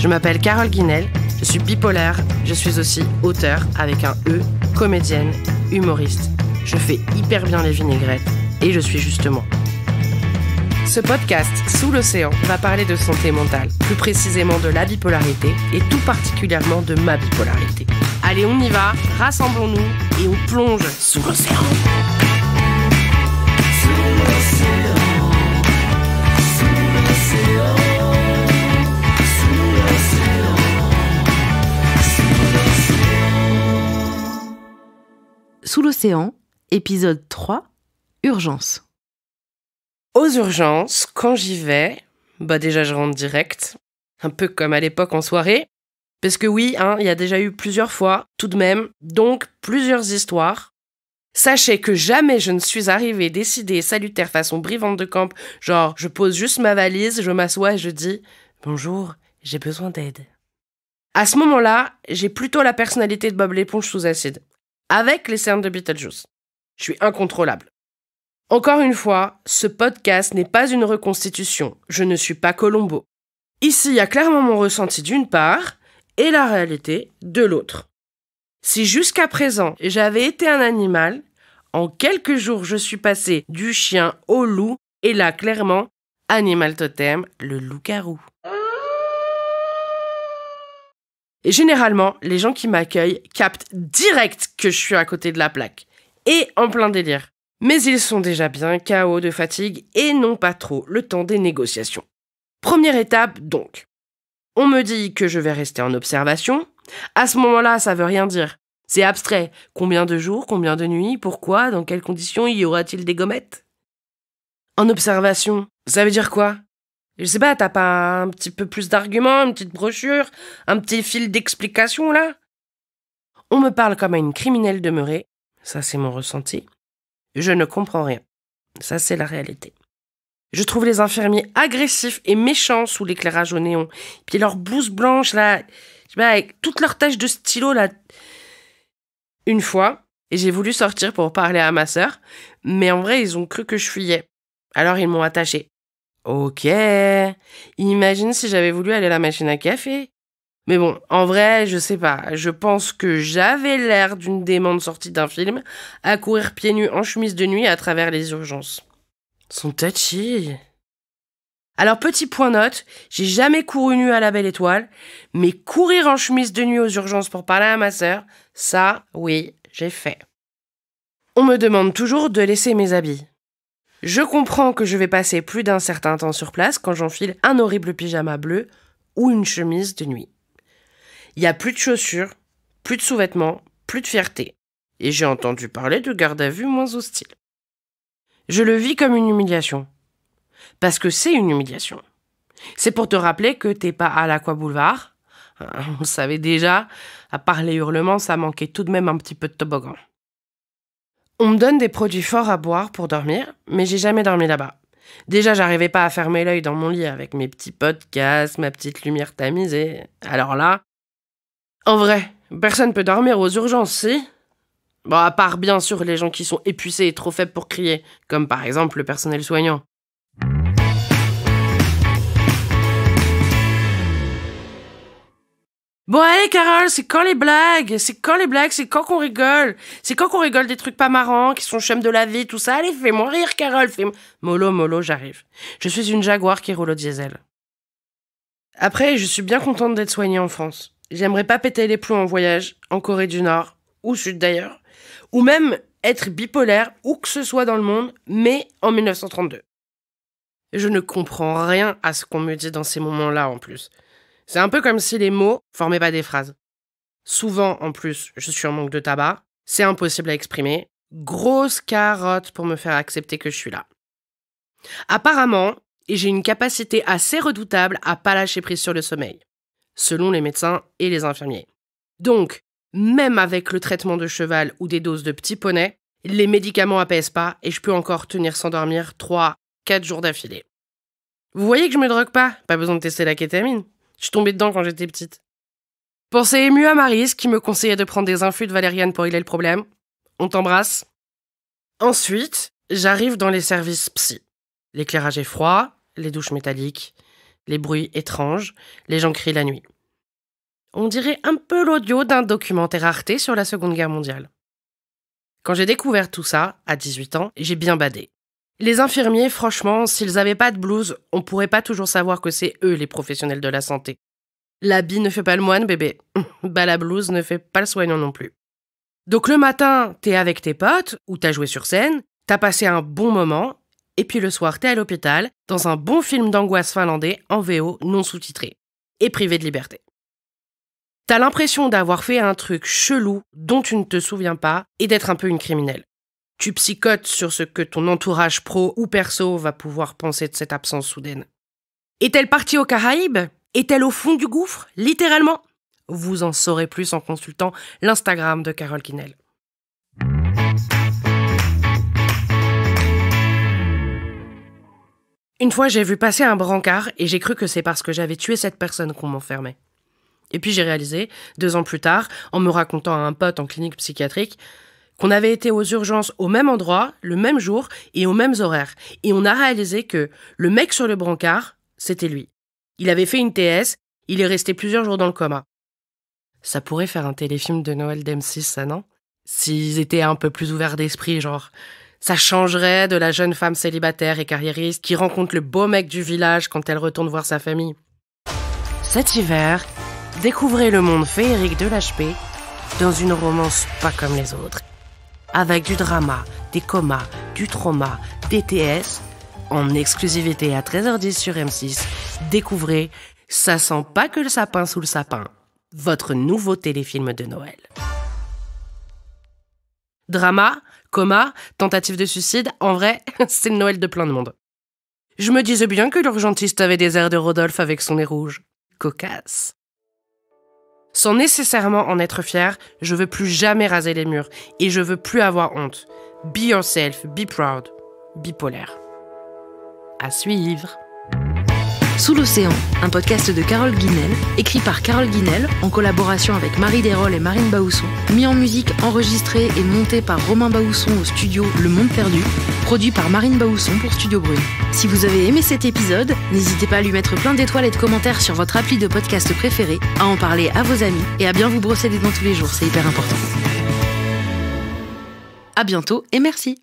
Je m'appelle Carole Guinel, je suis bipolaire, je suis aussi auteure avec un E, comédienne, humoriste. Je fais hyper bien les vinaigrettes et je suis justement. Ce podcast, Sous l'océan, va parler de santé mentale, plus précisément de la bipolarité et tout particulièrement de ma bipolarité. Allez, on y va, rassemblons-nous et on plonge sous l'océan. Sous l'océan, épisode 3, Urgence. Aux urgences, quand j'y vais, déjà je rentre direct, un peu comme à l'époque en soirée, parce que oui, il y a déjà eu plusieurs fois, tout de même, donc plusieurs histoires. Sachez que jamais je ne suis arrivée décidée, salutaire façon brivante de camp, genre je pose juste ma valise, je m'assois et je dis « Bonjour, j'ai besoin d'aide ». À ce moment-là, j'ai plutôt la personnalité de Bob l'éponge sous acide, avec les cernes de Beetlejuice. Je suis incontrôlable. Encore une fois, ce podcast n'est pas une reconstitution. Je ne suis pas Colombo. Ici, il y a clairement mon ressenti d'une part et la réalité de l'autre. Si jusqu'à présent, j'avais été un animal, en quelques jours, je suis passée du chien au loup et là, clairement, animal totem, le loup-garou. Et généralement, les gens qui m'accueillent captent direct que je suis à côté de la plaque et en plein délire. Mais ils sont déjà bien KO de fatigue et n'ont pas trop le temps des négociations. Première étape donc. On me dit que je vais rester en observation. À ce moment-là, ça veut rien dire. C'est abstrait. Combien de jours, combien de nuits, pourquoi, dans quelles conditions y aura-t-il des gommettes ? En observation, ça veut dire quoi ? Je sais pas, t'as pas un petit peu plus d'arguments, une petite brochure, un petit fil d'explication là ? On me parle comme à une criminelle demeurée. Ça, c'est mon ressenti. Je ne comprends rien. Ça, c'est la réalité. Je trouve les infirmiers agressifs et méchants sous l'éclairage au néon. Puis leurs blouses blanches, là, avec toutes leurs taches de stylo, là. Une fois, et j'ai voulu sortir pour parler à ma sœur, mais en vrai, ils ont cru que je fuyais. Alors, ils m'ont attachée. Ok. Imagine si j'avais voulu aller à la machine à café. Mais bon, en vrai, je sais pas. Je pense que j'avais l'air d'une démente sortie d'un film à courir pieds nus en chemise de nuit à travers les urgences. Sont touchy. Alors, petit point note, j'ai jamais couru nu à la Belle Étoile, mais courir en chemise de nuit aux urgences pour parler à ma sœur, ça, oui, j'ai fait. On me demande toujours de laisser mes habits. Je comprends que je vais passer plus d'un certain temps sur place quand j'enfile un horrible pyjama bleu ou une chemise de nuit. Il n'y a plus de chaussures, plus de sous-vêtements, plus de fierté. Et j'ai entendu parler de garde à vue moins hostile. Je le vis comme une humiliation. Parce que c'est une humiliation. C'est pour te rappeler que t'es pas à l'Aqua Boulevard. On le savait déjà, à part les hurlements, ça manquait tout de même un petit peu de toboggan. On me donne des produits forts à boire pour dormir, mais j'ai jamais dormi là-bas. Déjà, j'arrivais pas à fermer l'œil dans mon lit avec mes petits podcasts, ma petite lumière tamisée. Alors là... En vrai, personne peut dormir aux urgences, si ? Bon, à part bien sûr les gens qui sont épuisés et trop faibles pour crier, comme par exemple le personnel soignant. Bon allez Carole, c'est quand les blagues ? C'est quand qu'on rigole ? C'est quand qu'on rigole des trucs pas marrants, qui sont chum de la vie, tout ça ? Allez, fais-moi rire Carole, fais-moi... Mollo, j'arrive. Je suis une Jaguar qui roule au diesel. Après, je suis bien contente d'être soignée en France. J'aimerais pas péter les plombs en voyage, en Corée du Nord, ou Sud d'ailleurs, ou même être bipolaire, où que ce soit dans le monde, mais en 1932. Je ne comprends rien à ce qu'on me dit dans ces moments-là en plus. C'est un peu comme si les mots formaient pas des phrases. Souvent, en plus, je suis en manque de tabac, c'est impossible à exprimer. Grosse carotte pour me faire accepter que je suis là. Apparemment, j'ai une capacité assez redoutable à pas lâcher prise sur le sommeil, selon les médecins et les infirmiers. Donc, même avec le traitement de cheval ou des doses de petits poneys, les médicaments apaisent pas et je peux encore tenir sans dormir 3-4 jours d'affilée. Vous voyez que je me drogue pas ? Pas besoin de tester la kétamine. Je suis tombée dedans quand j'étais petite. Pensée émue à Maryse qui me conseillait de prendre des infus de valériane pour régler le problème. On t'embrasse. Ensuite, j'arrive dans les services psy. L'éclairage est froid, les douches métalliques, les bruits étranges, les gens crient la nuit. On dirait un peu l'audio d'un documentaire Arte sur la Seconde Guerre mondiale. Quand j'ai découvert tout ça, à 18 ans, j'ai bien badé. Les infirmiers, franchement, s'ils avaient pas de blouse, on pourrait pas toujours savoir que c'est eux les professionnels de la santé. L'habit ne fait pas le moine, bébé. Bah la blouse ne fait pas le soignant non plus. Donc le matin, t'es avec tes potes, ou t'as joué sur scène, t'as passé un bon moment, et puis le soir, t'es à l'hôpital, dans un bon film d'angoisse finlandais, en VO, non sous-titré, et privé de liberté. T'as l'impression d'avoir fait un truc chelou dont tu ne te souviens pas, et d'être un peu une criminelle. Tu psychotes sur ce que ton entourage pro ou perso va pouvoir penser de cette absence soudaine. Est-elle partie aux Caraïbes ? Est-elle au fond du gouffre ? Littéralement ? Vous en saurez plus en consultant l'Instagram de Carole Guinel. Une fois, j'ai vu passer un brancard et j'ai cru que c'est parce que j'avais tué cette personne qu'on m'enfermait. Et puis j'ai réalisé, 2 ans plus tard, en me racontant à un pote en clinique psychiatrique, qu'on avait été aux urgences au même endroit, le même jour et aux mêmes horaires. Et on a réalisé que le mec sur le brancard, c'était lui. Il avait fait une TS, il est resté plusieurs jours dans le coma. Ça pourrait faire un téléfilm de Noël d'M6, ça, non ? S'ils étaient un peu plus ouverts d'esprit, genre. Ça changerait de la jeune femme célibataire et carriériste qui rencontre le beau mec du village quand elle retourne voir sa famille. Cet hiver, découvrez le monde féerique de l'HP dans une romance pas comme les autres. Avec du drama, des comas, du trauma, des TS, en exclusivité à 13h10 sur M6, découvrez Ça sent pas que le sapin sous le sapin, votre nouveau téléfilm de Noël. Drama, coma, tentative de suicide, en vrai, c'est le Noël de plein de monde. Je me disais bien que l'urgentiste avait des airs de Rodolphe avec son nez rouge. Cocasse. Sans nécessairement en être fier, je veux plus jamais raser les murs et je veux plus avoir honte. Be yourself, be proud, bipolaire. À suivre. Sous l'océan, un podcast de Carole Guinel, écrit par Carole Guinel, en collaboration avec Marie Desrolles et Marine Baousson, mis en musique, enregistré et monté par Romain Baousson au studio Le Monde Perdu, produit par Marine Baousson pour Studio Brune. Si vous avez aimé cet épisode, n'hésitez pas à lui mettre plein d'étoiles et de commentaires sur votre appli de podcast préféré, à en parler à vos amis et à bien vous brosser les dents tous les jours, c'est hyper important. À bientôt et merci.